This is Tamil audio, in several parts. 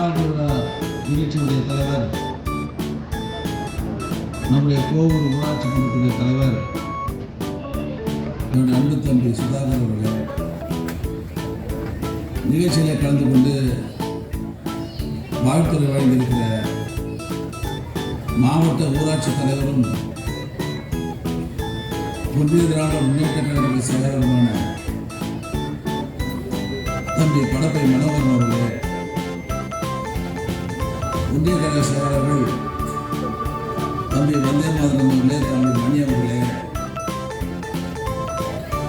புல்லாங்குழல் விழா நிகழ்ச்சியுடைய தலைவர், நம்முடைய கோவூர் ஊராட்சி மன்றத்துடைய தலைவர் என்னுடைய அன்பு தம்பி சுதாகர் அவர்கள் நிகழ்ச்சியில் கலந்து கொண்டு வாழ்த்துறை வழங்கியிருக்கிற மாவட்ட ஊராட்சி தலைவரும் ஒன்றிய திராவிட முன்னேற்ற கழக செயலாளருமான தம்பி படப்பை மனோகரன் அவர்களே, ஒன்றிய கழக செயலாளர்கள் தம்பி வந்தே மாதரம் அவர்களே, தம்பி மணி அவர்களே,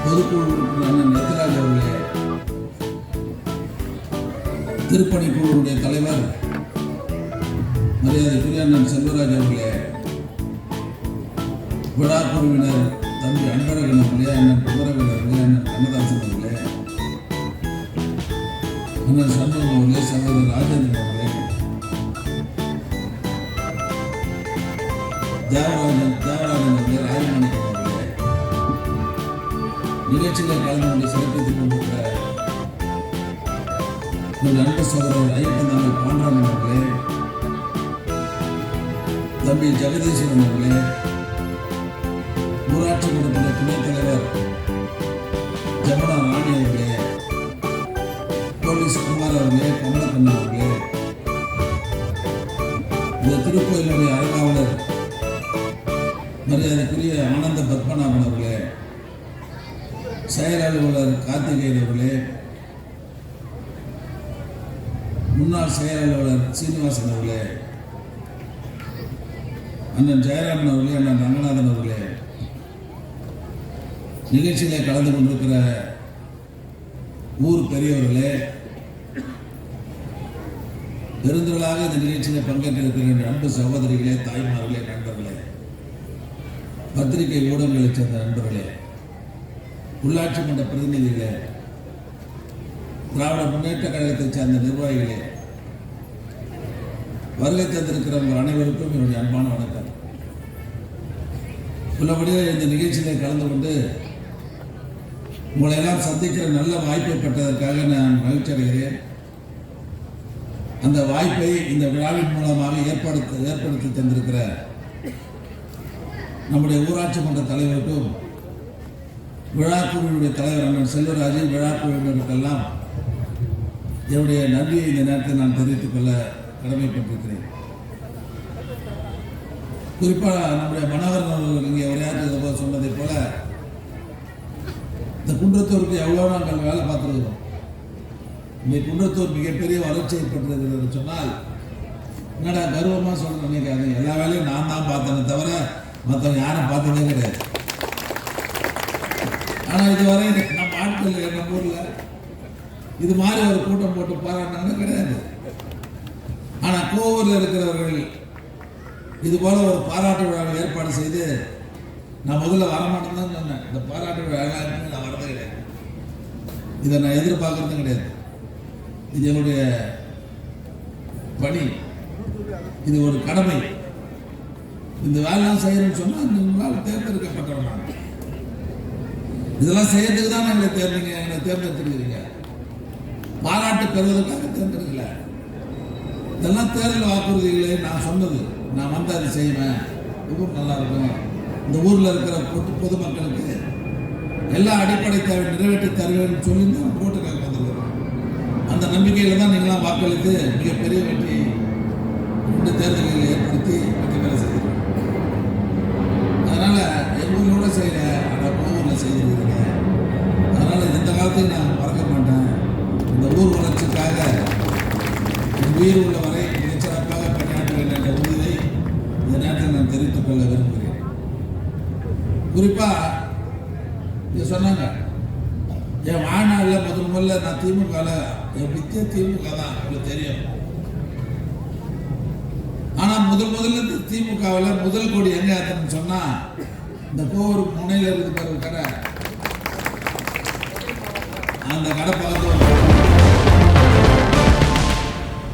பொதுக்குழு உறுப்பினர் அண்ணன் நெத்தராஜ் அவர்களே, திருப்பணிக்குழுவுடைய தலைவர் மரியாதைக்குரிய அண்ணன் செல்வராஜ் அவர்களே, விழா குழுவினர் தம்பி அன்பழகன் அவர்களே, அண்ணன் குமரவேல் அவர்களே, அண்ணன் கண்ணதாசன் அவர்களே, அண்ணன் சண்முகம் அவர்களே, சகோதரர் ராஜேந்திரன் அவர்களே, தேவராஜன் அவர்களே, ராஜமாணிக்கம் அவர்களே, நிகழ்ச்சியில் கலந்து கொண்டு சிறப்பித்துக் கொண்டிருக்கிற அன்பு சகோதரர் ஐயப்பன் தம்பி பாண்டராமன் அவர்களே, தம்பி ஜெகதீஸ்வரன் அவர்களே, ஊராட்சி மன்றத்தினுடைய துணைத் தலைவர் ஜமுனா ராணி அவர்களே, போலீஸ் குமார் அவர்களே, கமலக்கண்ணா அவர்களே, இந்த திருக்கோயிலுடைய அறங்காவலர் மரியாதைக்குரிய ஆனந்த பத்மநாபன் அவர்களே, செயல் அலுவலர் கார்த்திகேயன் அவர்களே, முன்னாள் செயல் அலுவலர் சீனிவாசன் அவர்களே, அண்ணன் ஜெயராமன் அவர்களே, அண்ணன் ரங்கநாதன் அவர்களே, நிகழ்ச்சியிலே கலந்து கொண்டிருக்கிற ஊர் பெரியவர்களே, பெருந்திரளாக இந்த நிகழ்ச்சியில் பங்கேற்றிருக்கிற அன்பு சகோதரிகளே, தாய்மார்களே, நண்பர்களே, பத்திரிகை ஊடகங்களை சேர்ந்த நண்பர்களே, உள்ளாட்சி மன்ற பிரதிநிதிகளே, திராவிட முன்னேற்ற கழகத்தை சார்ந்த நிர்வாகிகளே, வருகை தந்திருக்கிறவங்க அனைவருக்கும் என்னுடைய அன்பான வணக்கம். உள்ளபடியாக இந்த நிகழ்ச்சியில் கலந்து கொண்டு உங்களை எல்லாம் சந்திக்கிற நல்ல வாய்ப்பை பெற்றதற்காக நான் மகிழ்ச்சி அடைகிறேன். அந்த வாய்ப்பை இந்த விழாவின் மூலமாக ஏற்படுத்தி தந்திருக்கிற நம்முடைய ஊராட்சி மன்ற தலைவருக்கும் விழாக்குழுவினுடைய தலைவர் அண்ணன் செல்வராஜ், விழாக்குழுவினருக்கெல்லாம் என்னுடைய நன்றியை இந்த நேரத்தில் நான் தெரிவித்துக் கொள்ள கடமைப்பட்டிருக்கிறேன். குறிப்பாக நம்முடைய மனோகரன் அவர்கள் இங்கே உரையாற்றுகிற போது சொன்னதை போல இந்த குன்றத்தூருக்கு எவ்வளோ நாங்கள் வேலை பார்த்துருக்கிறோம். இந்த குன்றத்தூர் மிகப்பெரிய வளர்ச்சி ஏற்பட்டிருக்கிறது சொன்னால் என்னடா கர்வமாக சொல்ல நினைக்காது. எல்லா வேலையும் நான் தான் பார்த்தேனே தவிர மற்றவங்க யாரும் பார்த்ததே கிடையாது. ஆனால் இதுவரை நம்ம ஆட்கள் நம்ம ஊரில் இது மாதிரி ஒரு கூட்டம் போட்டு பாராட்டினாங்க கிடையாது. ஆனால் கோவூரில் இருக்கிறவர்கள் இது போல ஒரு பாராட்டு விழாவை ஏற்பாடு செய்து நான் முதல்ல வரமாட்டேன்னு தான் சொன்னேன். இந்த பாராட்டு விழா நான் வரதே கிடையாது. இதை நான் எதிர்பார்க்கறதும் கிடையாது. இது என்னுடைய பணி, இது ஒரு கடமை. இந்த வேலைலாம் செய்யணும்னு சொன்னால் உங்களால் தேர்ந்தெடுக்கப்பட்டவன் நான். இதெல்லாம் செய்யறதுக்கு தான் எங்களை தேர்ந்தெடுத்துருக்கிறீங்க. பாராட்டு பெறுவதற்காக தேர்ந்தெடுக்கல. இதெல்லாம் தேர்தல் வாக்குறுதிகளை நான் சொன்னது. நான் வந்து அதை செய்வேன், ஊர் நல்லா இருக்கும், இந்த ஊரில் இருக்கிற பொதுமக்களுக்கு எல்லா அடிப்படை தேவை நிறைவேற்றி தருவேன்னு சொல்லி தான் ஓட்டுக்காக வந்துருக்கிறோம். அந்த நம்பிக்கையில் தான் நீங்களாம் வாக்களித்து மிகப்பெரிய வெற்றி 2 தேர்தல்களை ஏற்படுத்தி வெற்றி பெற செய்கிறோம். அதனால் எங்கள் ஊரோட செய்கிற ஆனால் கோவூரில் செய்திருக்கிறீங்க. அதனால் எந்த காலத்தையும் நான் மறக்க மாட்டேன். இந்த ஊர் வளர்ச்சிக்காக உயிர் உள்ள வரை மிகச்சிறப்பாக பணியாற்ற வேண்டும் என்ற உறுதியை இந்த நேரத்தில் நான் தெரிவித்துக் கொள்ள விரும்புகிறேன். குறிப்பாக இதை சொன்னாங்க, என் வாழ்நாளில் முதல்ல நான் திமுகவில் என் பித்திய திமுக தான் உங்களுக்கு தெரியும். ஆனால் முதல்ல திமுகவில் முதல் கோடி எங்கே ஆத்தன்னு சொன்னால் இந்த கோவூர் முனையில் இருக்கிற ஒரு கடை, அந்த கடை பக்கத்தில்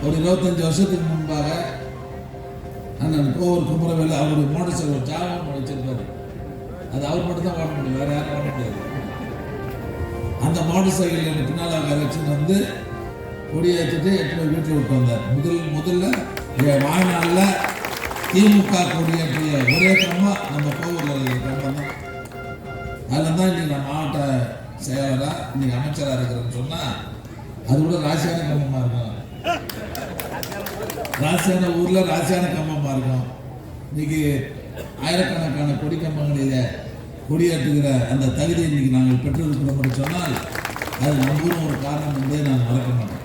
ஒரு 25 வருஷத்துக்கு முன்பாக அண்ணன் கோவூர் குமரவேல் அவருடைய மோட்டர் சைக்கிள் ஜாவம் வச்சிருப்பாரு. அது அவர் மட்டும் தான் ஓட முடியும், வேற யாரும் ஓட முடியாது. அந்த மோட்டர் சைக்கிள் எனக்கு பின்னால் வச்சுன்னு வந்து கொடியேற்றிட்டு 8 பேர் வீட்டில் விட்டு வந்தார். முதல்ல என் வாழ்நாளில் திமுக கொடியேற்றிய ஒரே கம்பம் நம்ம கோவூரில் இருக்கிற கம்பம் தான். அதில் தான் இன்னைக்கு நான் மாவட்ட செயலராக இன்னைக்கு அமைச்சராக இருக்கிறேன்னு சொன்னால் அது கூட ராசியான கம்பமாக இருக்கும். ராசியான ஊரில் ராசியான கம்பமாக இருக்கும். இன்னைக்கு ஆயிரக்கணக்கான கொடி கம்பங்களில் கொடியேற்றுகிற அந்த தகுதியை இன்னைக்கு நாங்கள் பெற்றிருக்கிறோம் சொன்னால் அது நம்பும் ஒரு காரணம் என்பதை நான் மறக்க மாட்டேன்.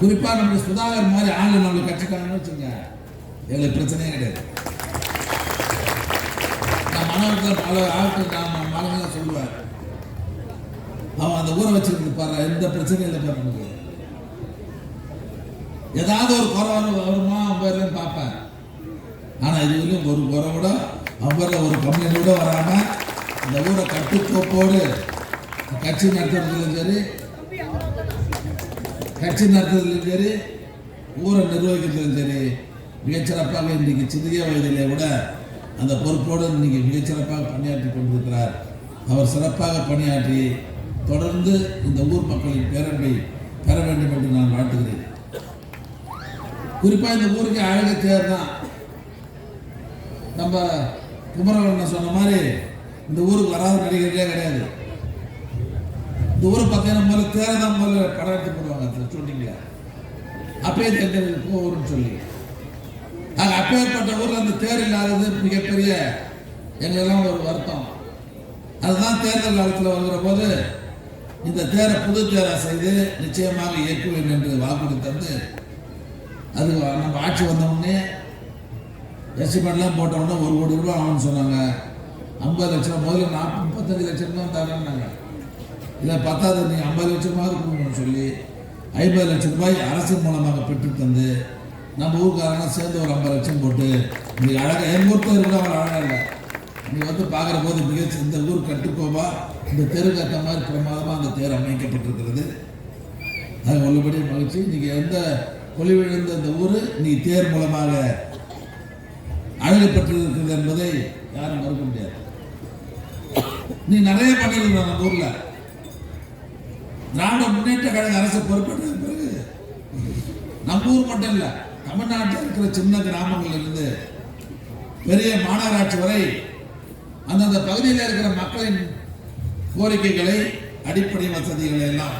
குறிப்பாக நம்ம சுதாகர் மாதிரி ஆளு நம்மளுக்கு கட்சிக்காரன்னு வச்சுங்க, எங்களுக்கு பிரச்சனையே கிடையாது. நான் மாணவர்கள் பல ஆட்கள் நான் மனங்களாக சொல்லுவார், அவன் அந்த ஊரை வச்சுக்கிட்டு பாரு, எந்த பிரச்சனையும் இல்லை பாரு. நமக்கு ஏதாவது ஒரு குறை வருமா அவன் பேர்லன்னு பார்ப்பேன். ஆனால் இது வரையும் ஒரு குறை கூட அவன் பேரில் ஒரு கம்ப்ளைண்ட் கூட வராமல் இந்த ஊரை கட்டுக்கோப்போடு கட்சி நடத்துறதுலையும் சரி, கட்சி நடத்துறதுலையும் சரி, ஊரை நிர்வகிக்கிறதுலையும் சரி மிகச்சிறப்பாக இன்றைக்கு சிறிய வயதிலே விட அந்த பொறுப்போடு இன்னைக்கு மிகச்சிறப்பாக பணியாற்றி கொண்டிருக்கிறார். அவர் சிறப்பாக பணியாற்றி தொடர்ந்து இந்த ஊர் மக்களின் பேரன்பை பெற வேண்டும் என்று நான் வாழ்த்துகிறேன். குறிப்பாக இந்த ஊருக்கு அழகு தேர் தான். நம்ம குமரவண்ணன் சொன்ன மாதிரி இந்த ஊருக்கு வராத நடிகர்களே கிடையாது. இந்த ஊரை பார்த்தீங்கன்னா முதல்ல தேரை தான் முதல்ல படம் எடுத்து போடுவாங்க ஷூட்டிங்கில். அப்பயே தெரிஞ்சது கோவூர்னு சொல்லி. அது அப்பேற்பட்ட ஊரில் அந்த தேர் இல்லாதது மிகப்பெரிய எங்களெல்லாம் ஒரு வருத்தம். அதுதான் தேர்தல் காலத்தில் வருகிற போது இந்த தேரை புது தேரை செய்து நிச்சயமாக இயக்குவேன் என்று வாக்குறுதி தந்து அது நம்ம ஆட்சி வந்தவுடனே எஸ்டிமேட்லாம் போட்டவுடனே 1 கோடி ரூபாய் ஆகும்னு சொன்னாங்க. 50 லட்சம் முதல்ல 35 லட்சம் தான் தரேன்னாங்க. இல்லை பத்தாவது நீ 50 லட்சமாவது கொடுக்கணும்னு சொல்லி 50 லட்சம் ரூபாய் அரசின் மூலமாக பெற்று தந்து நம்ம ஊருக்காரங்க சேர்ந்து ஒரு 50 லட்சம் போட்டு இன்னைக்கு அழகாக எங்கள் ஊர் தேர் கூட அவ்வளோ அழகாக இல்லை. நீ வந்து பார்க்குற போது மிகச்சி இந்த ஊர் கட்டுக்கோவா இந்த தெருக்கு ஏற்ற மாதிரி பிரமாதமாக அந்த தேர் அமைக்கப்பட்டிருக்கிறது. அது உள்ளபடி மகிழ்ச்சி. இன்னைக்கு எந்த கொலி விழுந்த இந்த ஊர் நீ தேர் மூலமாக அழகு பெற்றிருக்கிறது என்பதை யாரும் மறுக்க முடியாது. நீ நிறைய பண்ணியிருக்க நம்ம ஊரில். திராவிட முன்னேற்ற கழக அரசு பொறுப்பேற்ற பிறகு நம்ம ஊர் மட்டும் இல்லை, தமிழ்நாட்டில் இருக்கிற சின்ன கிராமங்களிலிருந்து பெரிய மாநகராட்சி வரை அந்தந்த பகுதியில் இருக்கிற மக்களின் கோரிக்கைகளை அடிப்படை வசதிகளை எல்லாம்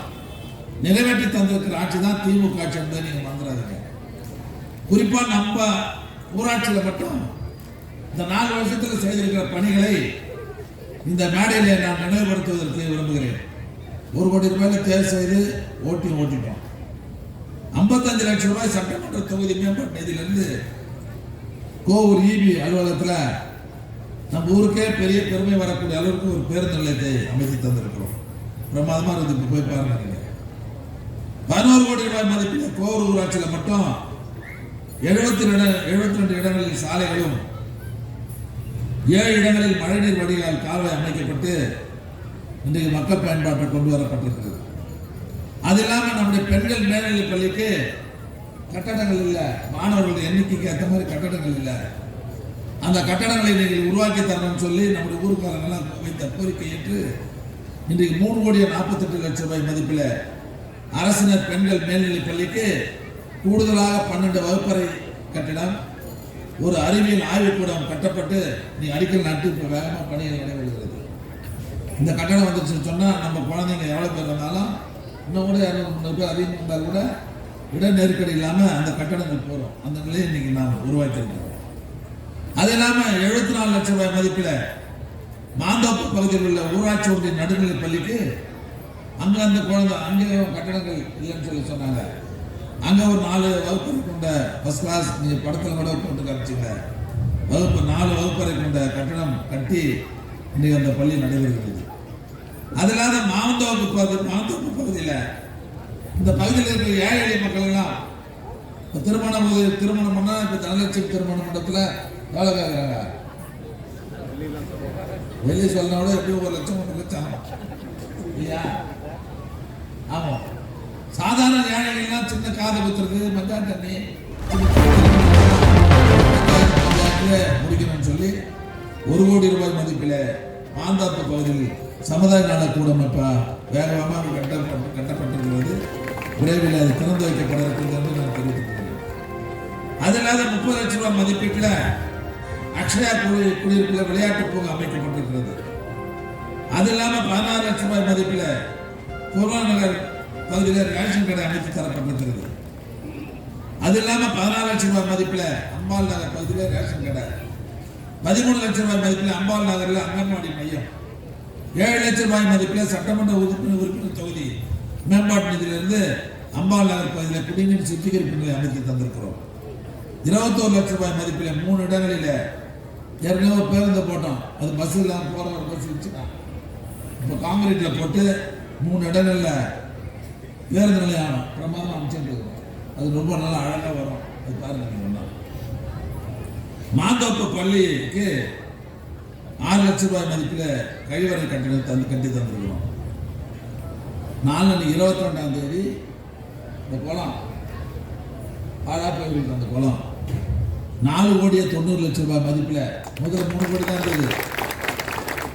நிறைவேற்றி தந்திருக்கிற ஆட்சி தான் திமுக ஆட்சி என்பதை நீங்கள் மறந்துடாதீங்க. குறிப்பாக நம்ம ஊராட்சியில் மட்டும் இந்த 4 வருஷத்தில் செய்திருக்கிற பணிகளை இந்த மேடையில் நான் நினைவுபடுத்துவதற்கு விரும்புகிறேன். 1 கோடி ரூபாயில தேர்வு செய்து ஓட்டிட்டோம். 55 லட்சம் ரூபாய் சட்டமன்ற தொகுதி மேம்பாட்டு நிதியிலிருந்து கோவூர் இபி அலுவலகத்தில் நம்ம ஊருக்கே பெரிய பெருமை வரக்கூடிய அளவுக்கு ஒரு பேருந்து நிலையத்தை அமைத்து தந்திருக்கிறோம். பிரமாதமாக இருந்து இப்போ போய் பாருங்க. 11 கோடி ரூபாய் மதிப்பில் கோவூர் ஊராட்சியில் மட்டும் 72 இடங்களில் சாலைகளும் 7 இடங்களில் மழைநீர் வடிகால் கால்வாய் அமைக்கப்பட்டு இன்றைக்கு மக்கள் பயன்பாட்டை கொண்டு வரப்பட்டிருக்கிறது. அது இல்லாமல் நம்முடைய பெண்கள் மேல்நிலைப் பள்ளிக்கு கட்டடங்கள் இல்லை, மாணவர்களுடைய எண்ணிக்கைக்கு ஏற்ற மாதிரி கட்டடங்கள் இல்லை. அந்த கட்டடங்களை நீங்கள் உருவாக்கி தரணும்னு சொல்லி நம்முடைய ஊருக்காரங்கெல்லாம் வைத்த கோரிக்கை ஏற்று இன்றைக்கு 3 கோடி 48 லட்சம் ரூபாய் மதிப்பில் அரசினர் பெண்கள் மேல்நிலைப் பள்ளிக்கு கூடுதலாக 12 வகுப்பறை கட்டிடம், ஒரு அறிவியல் ஆய்வுக்கூடம் கட்டப்பட்டு நீ அடிக்கல் நாட்டு இப்போ வேகமாக பணிகள் நடைபெறுகிறது. இந்த கட்டடம் வந்துச்சுன்னு சொன்னால் நம்ம குழந்தைங்க எவ்வளோ பேர் வந்தாலும் இன்னும் கூட 200 பேர் அதிகம் இருந்தால் கூட இட நெருக்கடி இல்லாமல் அந்த கட்டடங்கள் போகிறோம். அந்த நிலையை இன்னைக்கு நாம் உருவாக்கியிருக்கிறோம். அது இல்லாமல் 74 லட்சம் ரூபாய் மதிப்பில் மாந்தோப்பு பகுதியில் உள்ள ஊராட்சி ஒன்றிய நடுநிலைப் பள்ளிக்கு அங்கே அந்த குழந்தை அங்கே கட்டடங்கள் இல்லைன்னு சொல்லி சொன்னாங்க. அங்கே ஒரு 4 வகுப்பறை கொண்ட ஃபர்ஸ்ட் கிளாஸ், நீங்கள் படத்தில் கூட போட்டு காமிச்சிங்க, 4 வகுப்பறை கொண்ட கட்டடம் கட்டி இன்றைக்கு அந்த பள்ளி நடைபெறுகிறது. அது இல்லாத மாந்தோப்பு பகுதியில் இந்த பகுதியில் இருக்கிற ஏழை எளிய மக்கள் எல்லாம் திருமணம் பண்ணால் இப்போ தனலட்சுமி திருமண மண்டபத்தில் எவ்வளோ கேட்குறாங்க? வெளியே சொல்லினா கூட எப்படி 1 லட்சம் 1 லட்சம் இல்லையா? ஆமாம். சாதாரண ஏழைகள்லாம் சின்ன காது குத்துறது, மஞ்சள் தண்ணி முடிக்கணும்னு சொல்லி 1 கோடி ரூபாய் மதிப்பில் மாந்தாப்பு பகுதியில் சமுதாய நலக்கூடம் இப்போ வேகமாக கட்டப்பட்டிருக்கிறது. விரைவில் அது திறந்து வைக்கப்பட இருக்கிறது என்று நான் தெரிவித்துக் கொள்கிறேன். அது இல்லாத 30 லட்சம் ரூபாய் மதிப்பீட்டில் அக்ஷயா குடியிருப்புல விளையாட்டு பூங்கா அமைக்கப்பட்டிருக்கிறது. அது இல்லாமல் 16 லட்சம் ரூபாய் மதிப்பில் கொரோனா நகர் பகுதியில் ரேஷன் கடை அமைத்து தரப்பட்டிருக்கிறது. அது இல்லாமல் 14 லட்சம் ரூபாய் மதிப்பில் அம்பாள் நகர் பகுதியில் ரேஷன் கடை, 13 லட்சம் ரூபாய் மதிப்பில் அம்பாள் நகரில் அங்கன்வாடி மையம், 7 லட்சம் ரூபாய் மதிப்பில் சட்டமன்ற உறுப்பினர் தொகுதி மேம்பாட்டு நிதியிலிருந்து அம்பாள் நகர் பகுதியில் குடிநீர் சுத்திகரிப்பு நிலையம் அமைத்து தந்திருக்கிறோம். 21 லட்சம் ரூபாய் மதிப்பில் 3 இடங்களில் ஏற்கனவே பேருந்து போட்டோம். அது பஸ் இல்லாமல் போகிற ஒரு பஸ் வச்சுனா இப்போ காங்கிரீட்டில் போட்டு 3 இடங்களில் பேருந்து நிலையம் பிரமாதம் அமைச்சுட்டு இருக்கிறோம். அது ரொம்ப நல்லா அழகாக வரும். அது பாருங்க. நீங்கள் மாந்தோப்பு பள்ளிக்கு 6 லட்சம் ரூபாய் மதிப்பில் கழிவறை கட்டிடம் கட்டி தந்திருக்கிறோம். நாளைக்கு 22ஆம் தேதி இந்த குளம் பாழா போயிருக்க அந்த குளம் 4,90,00,000 ரூபாய் மதிப்பில் முதல்ல 3 கோடி தான் இருந்தது.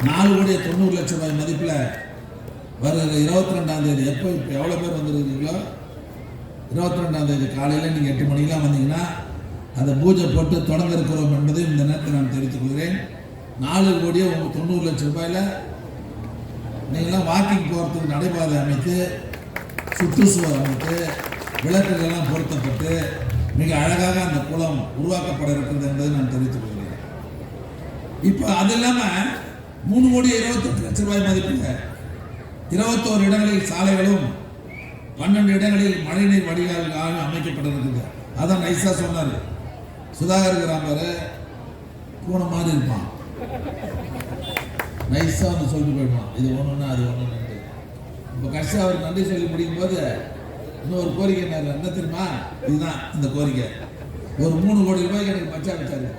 4,90,00,000 ரூபாய் மதிப்பில் வருகிற 22ஆம் தேதி எப்போ இப்போ எவ்வளோ பேர் வந்துருக்கீங்களோ 22ஆம் தேதி காலையில் நீங்கள் 8 மணிக்கெலாம் வந்தீங்கன்னா அந்த பூஜை போட்டு தொடங்க இருக்கிறோம் என்பதை இந்த நேரத்தில் நான் தெரிவித்துக் கொள்கிறேன். 4,90,00,000 ரூபாயில் நீங்களாம் வாக்கிங் போகிறதுக்கு நடைபாதை அமைத்து சுற்றுச்சுவர் அமைத்து விளக்குகள்லாம் பொருத்தப்பட்டு மிக அழகாக அந்த குளம் உருவாக்கப்பட இருக்கிறது என்பதை நான் தெரிவித்துக் கொள்கிறேன். இப்போ அது இல்லாமல் 3,28,00,000 ரூபாய் மதிப்பில் 21 இடங்களில் சாலைகளும் 12 இடங்களில் மழைநீர் வடிகால் அமைக்கப்பட்டிருக்குது. அதான் நைஸாக சொன்னார் சுதாகர் கிராமர். பூனை மாதிரி இருப்பான், நைஸாக வந்து சொல்லிட்டு போயிடுவான், இது ஒன்றுன்னா அது ஒன்றுன்னு. இப்போ கஷ்டம் அவர் நன்றி சொல்லி முடியும் போது இன்னொரு கோரிக்கை என்ன தெரியுமா? இதுதான் இந்த கோரிக்கை. ஒரு 3 கோடி ரூபாய்க்கு எனக்கு மச்சா வச்சாரு.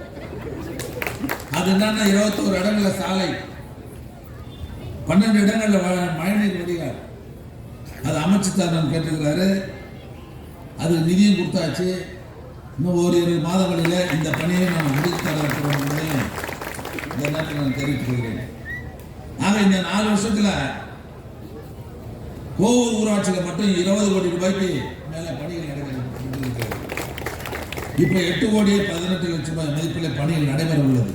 அது என்னன்னா 21 இடங்களில் சாலை, 12 இடங்களில் மழைநீர் வடிகால் அது அமைச்சுத்தார் கேட்டுக்கிறாரு. அது நிதியும் கொடுத்தாச்சு. இன்னும் ஓரிரு மாதங்களில் இந்த பணியை நான் முடித்து தர இருக்கிறோம் என்பதையும் இந்த நேரத்தில் நான் தெரிவித்துக் கொள்கிறேன். ஆக இந்த 4 வருஷத்தில் கோவூர் ஊராட்சியில் மட்டும் 20 கோடி ரூபாய்க்கு மேலே பணிகள் நடைபெறுகிறது. இப்போ 8,18,00,000 ரூபாய் மதிப்பில் பணிகள் நடைபெற உள்ளது.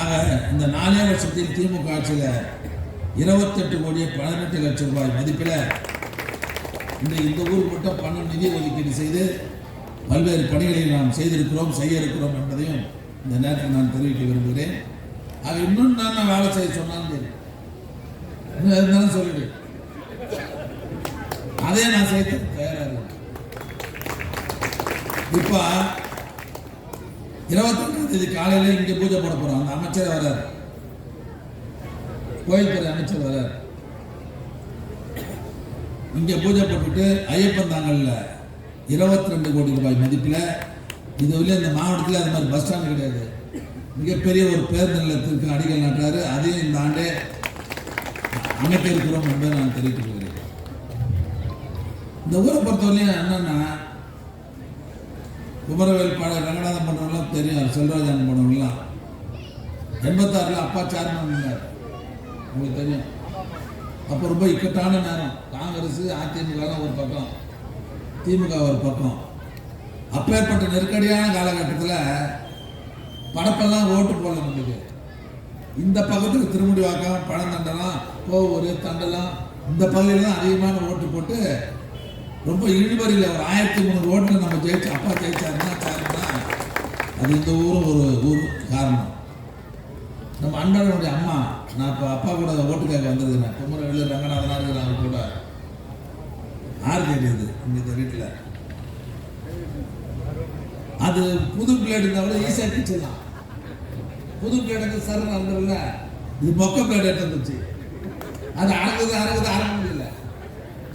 ஆக இந்த 4 வருஷத்தில் திமுக ஆட்சியில் 28,18,00,000 ரூபாய் மதிப்பில் இந்த ஊருக்கு மட்டும் பணம் நிதி ஒதுக்கீடு செய்து பல்வேறு பணிகளை நாம் செய்திருக்கிறோம், செய்ய இருக்கிறோம் என்பதையும் இந்த நேரத்தில் நான் தெரிவிக்க விரும்புகிறேன். ஆக இன்னும் நான் வேலை செய்ய சொன்னாலும் சரி, இன்னும் இருந்தாலும் சொல்லிடு, அதே நான் செய்ய தயாராக இருக்கேன். இப்போ 22ஆம் தேதி காலையில் இங்கே பூஜை போட போகிறோம். அந்த அமைச்சர் வர்றார், கோயில்துறை அமைச்சர் வர்றார். இங்கே பூஜை போட்டுட்டு ஐயப்பன் தாங்கல்ல 22 கோடி ரூபாய் மதிப்பில் இதுவரையும் இந்த மாவட்டத்தில் அது மாதிரி பஸ் ஸ்டாண்ட் கிடையாது, மிகப்பெரிய ஒரு பேருந்து நிலையத்திற்கு அடிக்கல் நாட்டுறாரு. அதையும் இந்த ஆண்டே அமைக்க இருக்கிறோம் என்பதை நான் தெரிவித்துக் கொள்கிறேன். இந்த ஊரை பொறுத்தவரையும் என்னன்னா குமரவேல் பாடல் ரங்கநாதன் போன்றவங்களாம் தெரியும், செல்வராஜன் போன்றவங்களாம் 86 அப்பா சேர்மன் இருந்தார், உங்களுக்கு தெரியும். அப்போ ரொம்ப இக்கட்டான நேரம். காங்கிரஸ் அதிமுக ஒரு பக்கம், திமுக ஒரு பக்கம். அப்பேற்பட்ட நெருக்கடியான காலகட்டத்தில் படப்பெல்லாம் ஓட்டு போடல நம்மளுக்கு. இந்த பக்கத்தில் திருமுடிவாக்கம், பழந்தண்டலாம், கோவூர், தண்டலாம் இந்த பகுதியில் தான் அதிகமான ஓட்டு போட்டு ரொம்ப இழுபறியில் ஒரு 1300 ஓட்டில் நம்ம ஜெயிச்சு அப்பா ஜெயிச்சாருன்னா அது இந்த ஊரும் ஒரு ஊர் காரணம். நம்ம அன்பனுடைய அம்மா, நான் இப்போ அப்பா கூட ஓட்டுக்காக வந்திருக்கிறேன். குமரவேலு ரங்கநாதனாக இருக்கிறாங்க கூட. ஆறு தெரியுது இந்த வீட்டில். அது புது பிளேடு இருந்தாலும் ஈஸியாக பிடிச்சிடலாம். புது பிளேடு சரண் இருந்ததில்ல, இது மொக்க பிளேடு எடுத்து வந்துச்சு. அது அறங்க முடியல.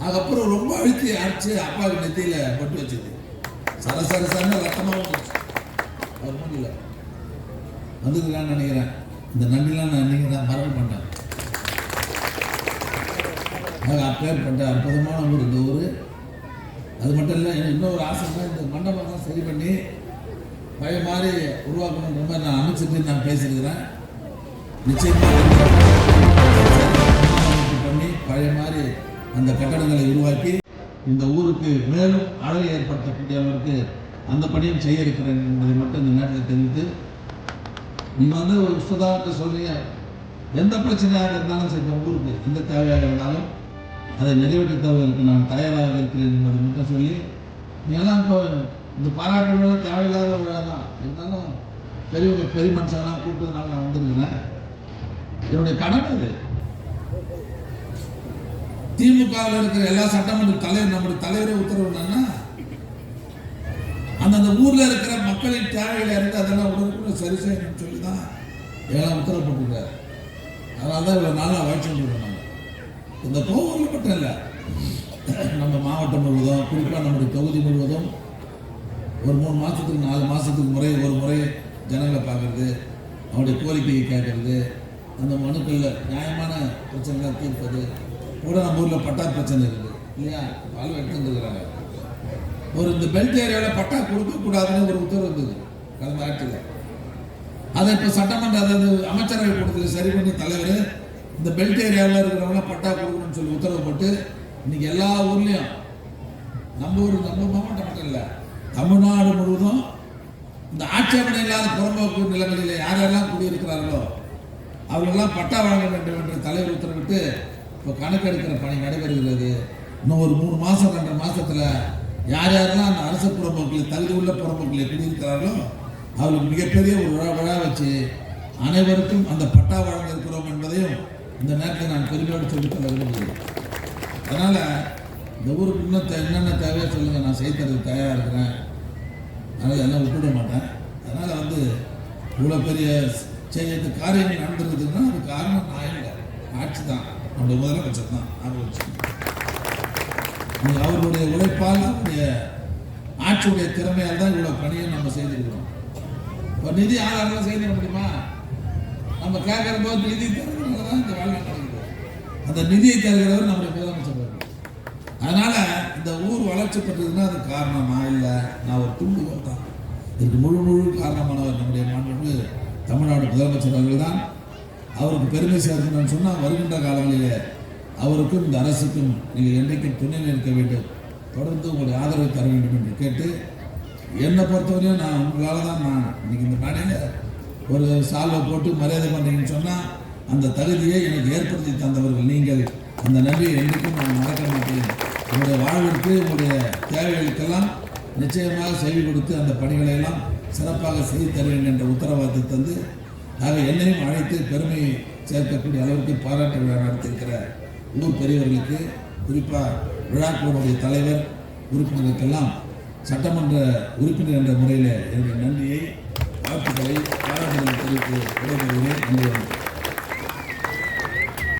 அதுக்கப்புறம் ரொம்ப அழுத்தி அரைச்சி அப்பாவுக்கு நெத்தியில் பட்டு வச்சுது. சரசரன்னு ரத்தமாக வந்துச்சு. அது முடியல வந்துருக்கான்னு நினைக்கிறேன். இந்த நன்றிலாம் நான் நீங்கள் தான் மறக்க மாட்டேன். அப்பேற்பட்ட அற்புதமான ஊர் இந்த ஊர். அது மட்டும் இல்லை, எனக்கு இன்னொரு ஆசைன்னா இந்த மண்டபம்லாம் சரி பண்ணி பழைய மாதிரி உருவாக்கணுன்ற மாதிரி நான் அமைச்சிட்டு நான் பேசியிருக்கிறேன். நிச்சயமாக பழைய மாதிரி அந்த கட்டடங்களை உருவாக்கி இந்த ஊருக்கு மேலும் அழகை ஏற்படுத்தக்கூடிய அளவிற்கு அந்த பணியும் செய்ய இருக்கிறேன் என்பதை மட்டும் இந்த நேரத்தில் தெரிவித்து, நீங்கள் ஒரு சுதாகத்தை சொல்றீங்க, எந்த பிரச்சனையாக இருந்தாலும் சரி ஊருக்கு எந்த தேவையாக இருந்தாலும் அதை நிறைவேற்றி தருவதற்கு நான் தயாராக இருக்கிறேன் என்பதை மட்டும் சொல்லி, நீங்கள்லாம் இப்போ இந்த பாராட்டு விழா தேவையில்லாத விழா தான் இருந்தாலும் பெரிய மனுஷங்களாம் கூப்பிட்டதுனால நான் வந்திருக்கிறேன். என்னுடைய கடமை இது. திமுகவில் இருக்கிற எல்லா சட்டமன்ற தலைவர் நம்முடைய தலைவரே உத்தரவு என்னன்னா, அந்தந்த ஊரில் இருக்கிற மக்களின் தேவைகளை இருந்து அதெல்லாம் உடனுக்குள்ள சரி செய்யணும்னு சொல்லி தான் எல்லாம் உத்தரவுப்பட்டிருக்காரு. அதனால தான் இவ்வளோ நாளாக வச்சுருக்கோம். நாங்கள் இந்த கோவூரில் மட்டும் இல்லை, நம்ம மாவட்டம் முழுவதும், குறிப்பாக நம்முடைய தொகுதி முழுவதும் ஒரு 3 மாதத்துக்கு 4 மாதத்துக்கு ஒரு முறை ஜனங்களை பார்க்கறது, அவருடைய கோரிக்கையை கேட்கறது, அந்த மனுக்களில் நியாயமான பிரச்சனைகளை தீர்ப்பது. கூட நம்ம ஊரில் பட்டா பிரச்சனை இருக்குது இல்லையா, வாழ்வு எடுத்துருக்குறாங்க. இந்த பெல்ட் ஏரியாவில் பட்டா கொடுக்கக்கூடாதுன்னு ஒரு உத்தரவு இருந்தது கடந்த ஆட்சியில். அதை இப்போ சட்டமன்ற, அதாவது அமைச்சரவை கூட்டத்தில் சரி பண்ணி தலைவர் இந்த பெல்ட் ஏரியாவில் இருக்கிறவங்களாம் பட்டா கொடுக்கணும்னு சொல்லி உத்தரவு போட்டு இன்னைக்கு எல்லா ஊர்லேயும் நம்ம மாவட்டம் மட்டும் இல்லை, தமிழ்நாடு முழுவதும் இந்த ஆட்சேபனை இல்லாத புறம்போக்கு நிலங்களில் யாரெல்லாம் குடியிருக்கிறார்களோ அவர்களெல்லாம் பட்டா வழங்க வேண்டும் என்று தலைவர் உத்தரவிட்டு இப்போ கணக்கெடுக்கிற பணி நடைபெறுகிறது. இன்னும் ஒரு 3 மாதம் 2 மாதத்தில் யார் யாரெல்லாம் அந்த அரசு புறம்போக்கில் தகுதி உள்ள புறம்போக்கில் குடியிருக்கிறார்களோ அவர்களுக்கு மிகப்பெரிய ஒரு விழா வச்சு அனைவருக்கும் அந்த பட்டா வழங்க இருக்கிறோம் என்பதையும் இந்த நேரத்தில் நான் பெருமையோடு சொல்லிக்கொள்ள விரும்புகிறேன். அதனால் இந்த ஊருக்கு இன்னும் என்னென்ன தேவையோ சொல்லுங்கள், நான் செய்து தரதுக்கு தயாராக இருக்கிறேன். அதனால் எல்லாம் விட்டுவிட மாட்டேன். அதனால் இவ்வளோ பெரிய செய்யறது காரியங்கள் நடந்துருக்குதுன்னா அது காரணம் நான் இல்லை, ஆட்சி தான், நம்முடைய முதலமைச்சர் தான் ஆரம்பிச்சு. அவர்களுடைய உழைப்பால், அவருடைய ஆட்சியுடைய திறமையால் தான் இவ்வளோ பணியை நம்ம செய்திருக்கிறோம். இப்போ நிதி ஆதாரம் செய்திட முடியுமா? நம்ம கேட்குற போது நிதி தருகிறவங்க தான் இந்த வேலை நடக்குது. அந்த நிதியை தருகிறவர் நம்முடைய முதலமைச்சர். அதனால் இந்த ஊர் வளர்ச்சி பெற்றதுன்னா அது காரணம் நான் இல்லை, நான் ஒரு துண்டுகள் தான். இதுக்கு முழு காரணமானவர் நம்முடைய மாண்புமிகு தமிழ்நாடு முதலமைச்சர் அவர்கள் தான். அவருக்கு பெருமை சேர்க்கணும்னு சொன்னால் வருகின்ற காலங்களிலே அவருக்கும் இந்த அரசுக்கும் நீங்கள் என்றைக்கும் துணை நிற்க வேண்டும், தொடர்ந்து உங்களுடைய ஆதரவை தர வேண்டும் என்று கேட்டு, என்னை பொறுத்தவரையும் நான் உங்களால் தான் நான் இன்னைக்கு இந்த மேடையில் ஒரு சால்வை போட்டு மரியாதை பண்ணுறீங்கன்னு சொன்னால் அந்த தகுதியை எனக்கு ஏற்படுத்தி தந்தவர்கள் நீங்கள். அந்த நன்றியை என்றைக்கும் நான் மறக்க மாட்டேன். உங்களுடைய வாழ்விற்கு, உங்களுடைய தேவைகளுக்கெல்லாம் நிச்சயமாக செய்து கொடுத்து அந்த பணிகளை எல்லாம் சிறப்பாக செய்து தருவேன் என்ற உத்தரவாதத்தை தந்து, ஆக என்னையும் அழைத்து பெருமை சேர்க்கக்கூடிய அளவிற்கு பாராட்டு விழா நடத்தியிருக்கிற ஊர் பெரியவர்களுக்கு, குறிப்பாக விழாக்குழுவுடைய தலைவர், உறுப்பினர்களுக்கெல்லாம் சட்டமன்ற உறுப்பினர் என்ற முறையில் என்னுடைய நன்றியை, வாழ்த்துக்களை, பாராட்டுகளை தெரிவித்து விடைபெறுகிறேன். நன்றி.